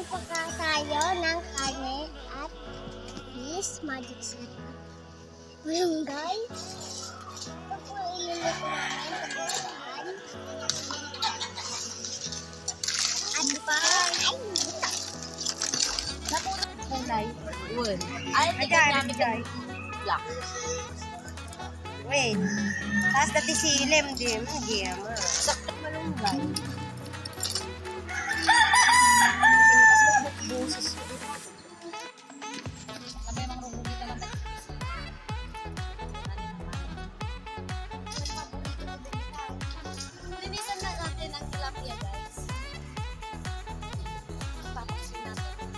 Magpapaka tayo ng karne at fish magic sarap. Ngayon guys, ito po iluluto namin pagkakaan. At pa, Kulay. Wood. Ay, tingnan namin guys. Black. Wait. Tapos dati silim, di mo. Sakit malunggay. Boses. Sabi mga rubuti ka lang. Linisan na natin ang tilapia guys. Papasin natin.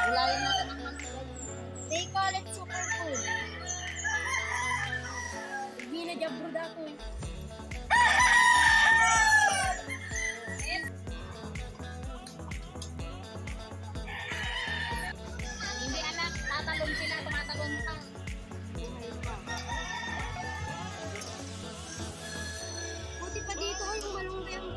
Gulayin natin ang masarap. They call it superfood. Hindi na jabrud ako eh. Hindi anak, tatalon sila, tumatalon pa. Buti pa dito ay malunggay ang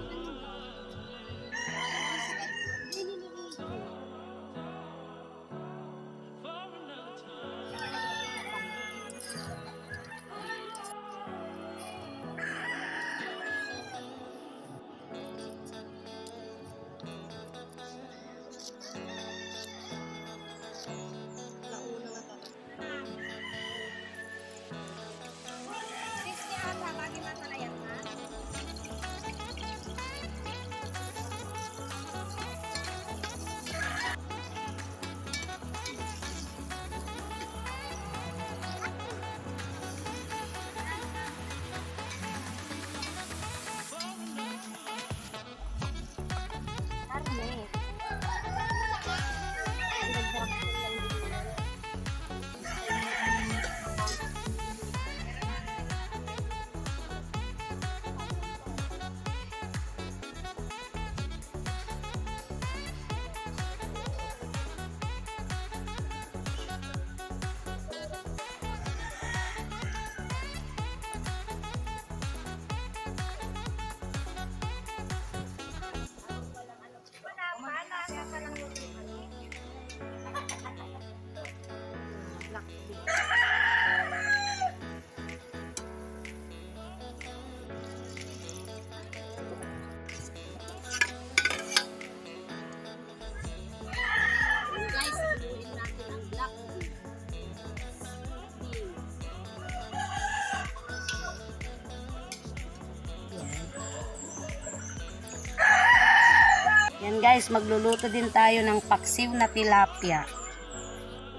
Yan guys, magluluto din tayo ng paksiw na tilapia.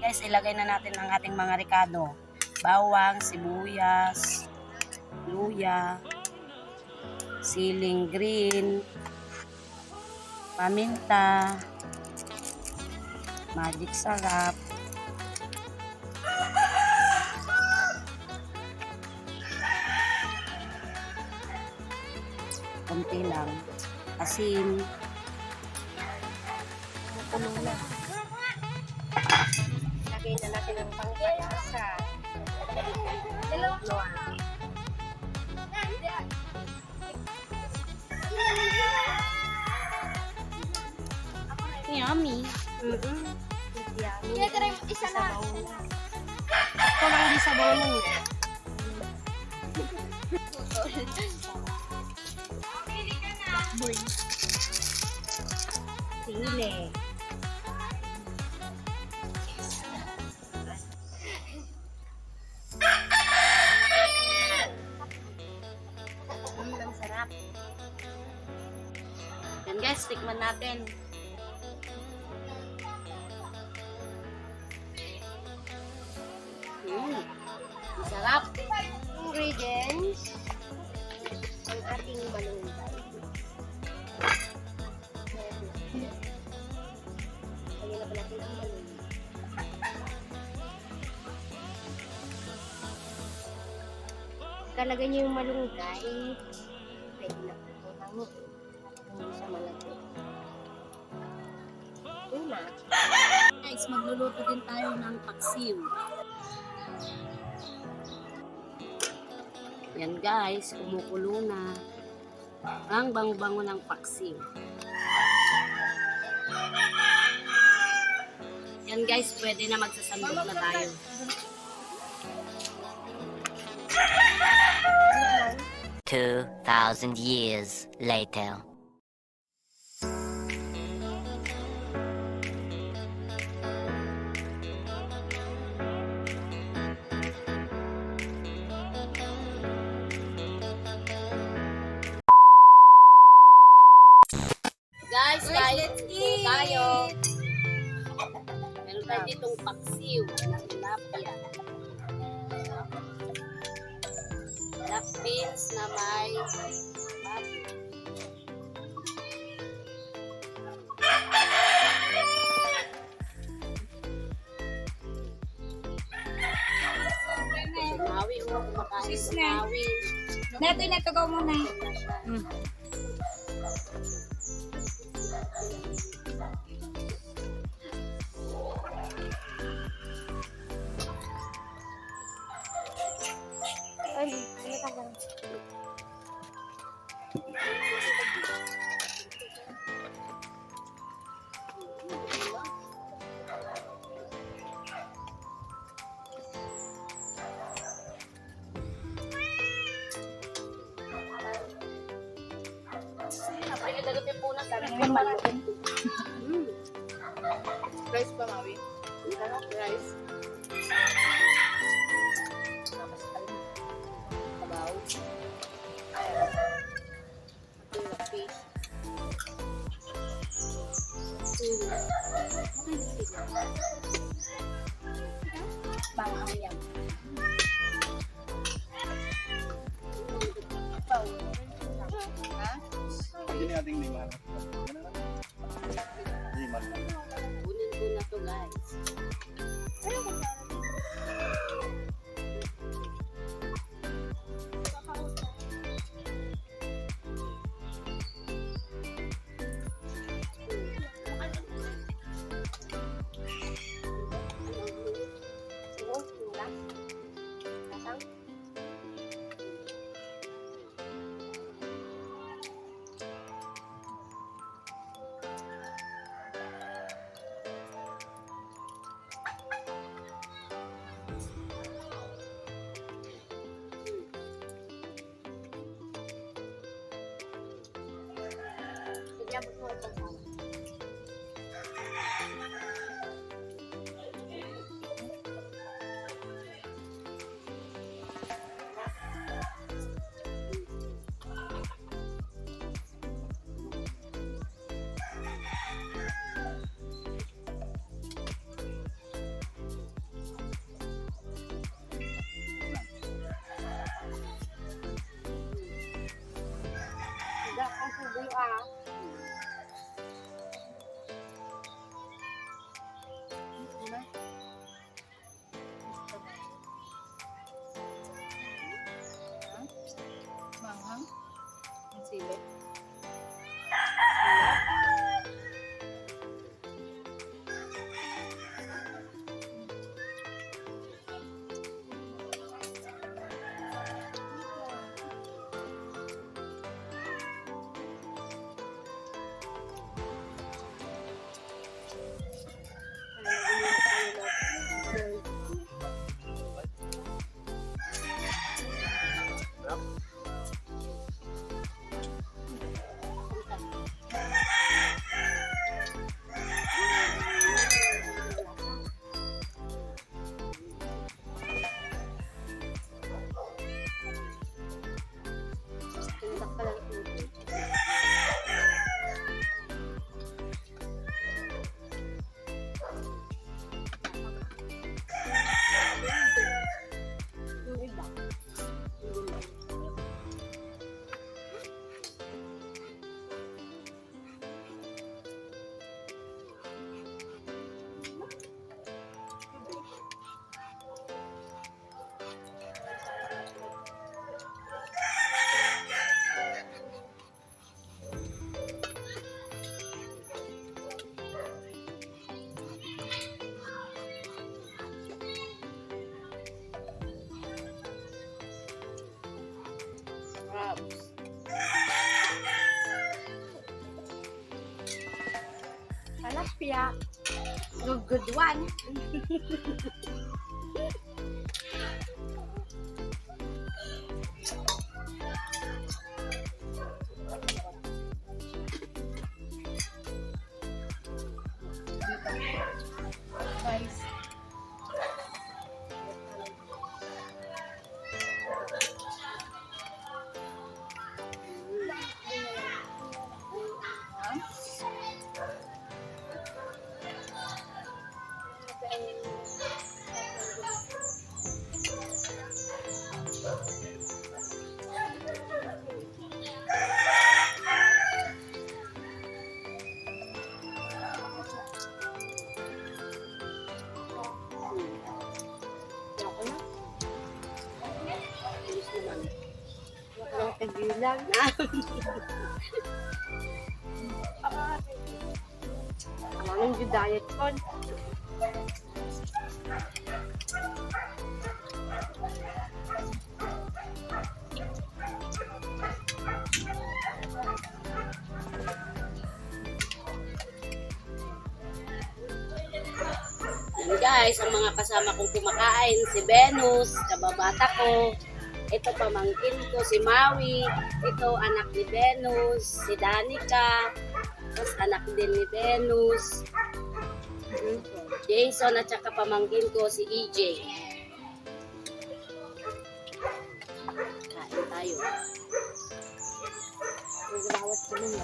Guys, ilagay na natin ang ating mga rekado. Bawang, sibuyas, luya, siling green, paminta, magic sarap, konti lang, asin, kulong lang. Lagay na natin ang pangkalasa. Yummy. Yummy. Kaya try mo isa na. Ito lang di sa bawang. Sili. Ang sarap. Yan guys, tikman natin. Masarap. Ingredients. Ang ating malunggay. Lagyan na pa natin ang malunggay. Pagkalagay niyo yung malunggay, pwede na po ito lango. Hindi siya malagay. Yun na. Guys, magluluto din tayo ng paksiw. Yan guys, kumukulo na. Ang bango-bango ng paksiw. Yan guys, pwede na magsasandok na tayo. Two 2,000 years later. Guys, let's eat! Tayo. Meron tayo ditong paksiw na tilapia. Black beans na may baboy. Sumawi o kumakain sumawi. Neto, inatugaw mo na. Ay, ano ka ba? Ay, dagatin po na sabi ko. Rice pa, Maui. Rice. Sabaw. Fish. Bangayam. Ini ating lima. Lima. Kunin ko na to guys. Iabot mo ito sa ang subo ah. Manghang. Ang sili. crabs. Tilapia. Good one. Guys. Ako na. Bilis naman. Walang kagilan. Anong yung diet ko? Yan guys, ang mga kasama kong kumakain, si Venus, kababata ko. Ito pamangkin ko, si Maui. Ito anak ni Venus, si Danica. Tapos anak din ni Venus. Jason at saka pamangkin ko, si EJ. Kain tayo. Nagawat ko nun.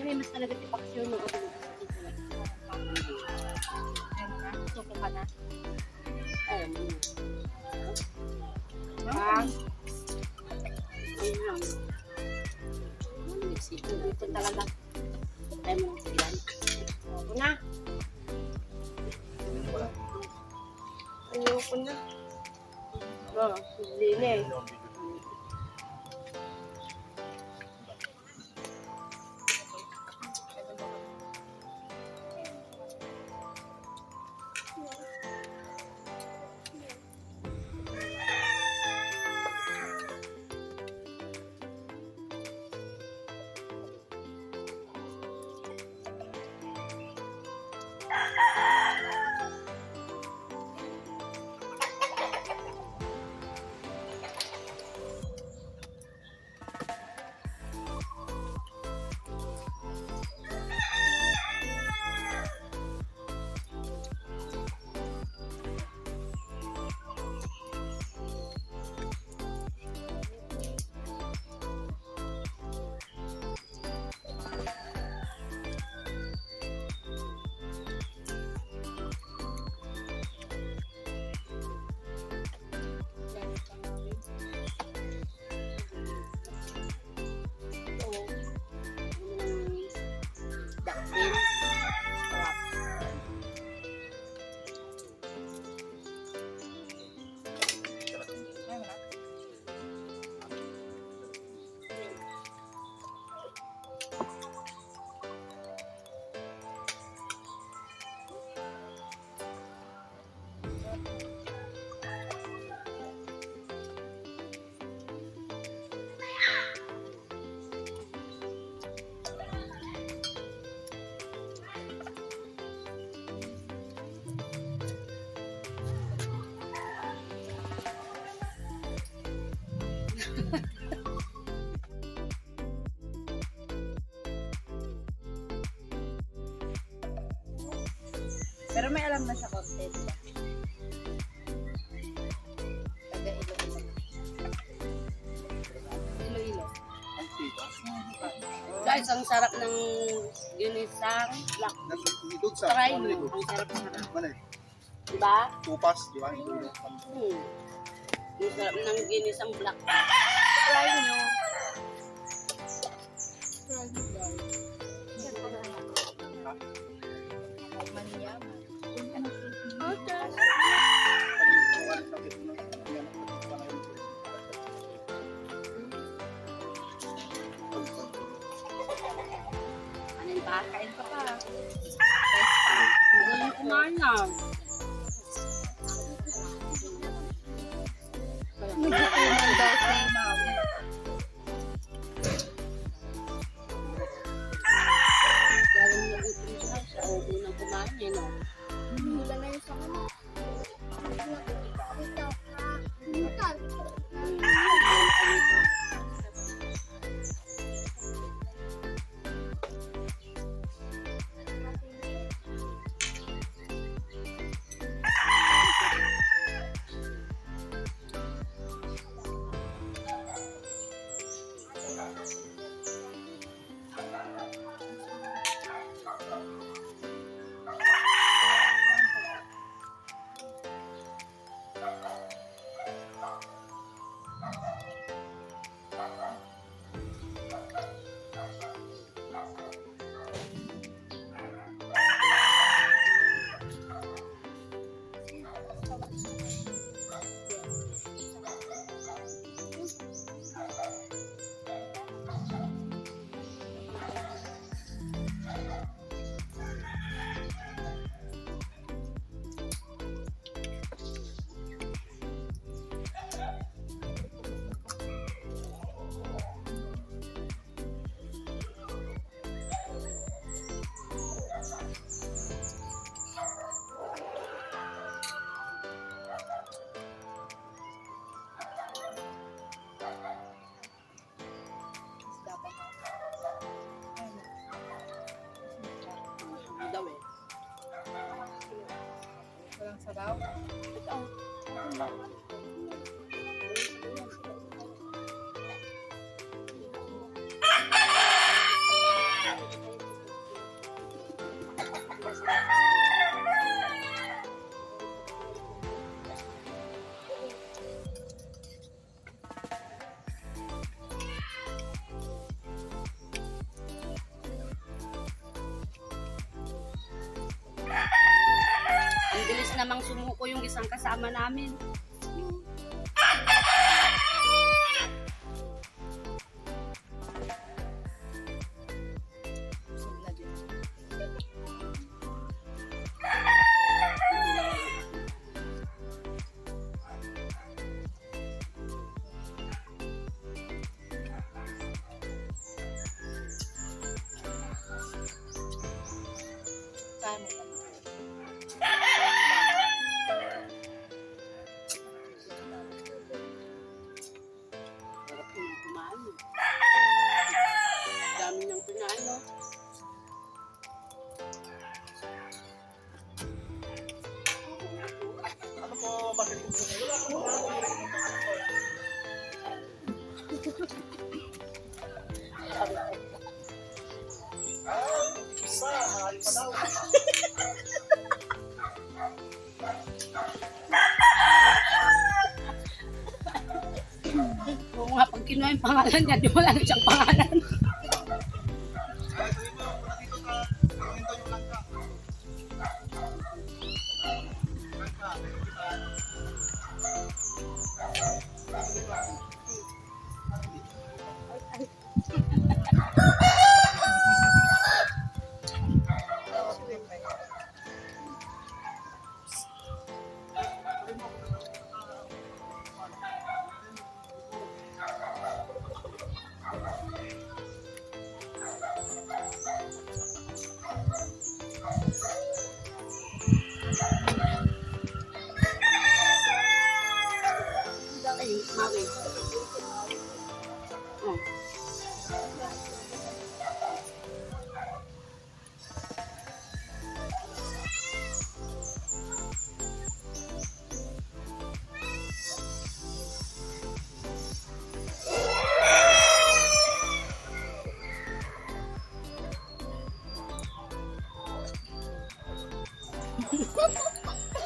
May mas talaga tipaksyon mo. Suko ka na. Alam mo na. Ah, Ayun. Mexico. Ito talaga. Tayo mo ng silan. ako na. Ayoko na. Oh, hindi na eh. Daksin. Sarap. Pero may alam na siya content. Taga Iloilo. Iloilo. Guys, ang sarap ng ginisang black. Doon sa Try ano mo. nito? Ang sarap-sarap. Ano eh? Diba? Tupas, di ba? Ito yung Ang sarap ng ginisang black. Try nyo. Try nyo guys. Maniyaman. Kain ka pa. Magaling kumain na. Nagkukunan daw si Mami. Galing na ulit siya. O, unang kumain eh, no? Wala na yung sa kanya. Ito ka. Ito. Daw eh. Walang sabaw. Ang bilis namang sumuko yung isang kasama namin. Kain mo pa. Sarap yung kumain. Dami niyang pinain, no? Ano po, bakit gusto mo? Wala po. Isa, mahal pa daw. Oo nga, pag kinuha yung pangalan niya, di wala na siyang pangalan. Ay, Maui. Oh.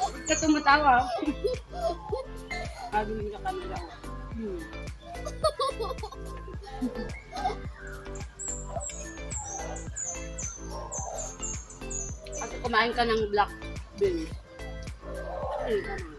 Ba't ka tumatawa? Sabi niya kanila. At kumain ka ng black bean. Ay, tama.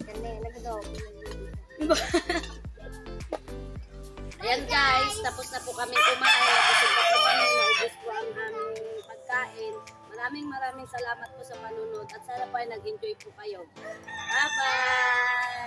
Ganda yan, nag-adobo. Ayan guys, tapos na po kami kumain. Nabusog na po kami, naubos po ang aming pagkain. Maraming salamat po sa panunod at sana po ay nag-enjoy po kayo. Bye-bye!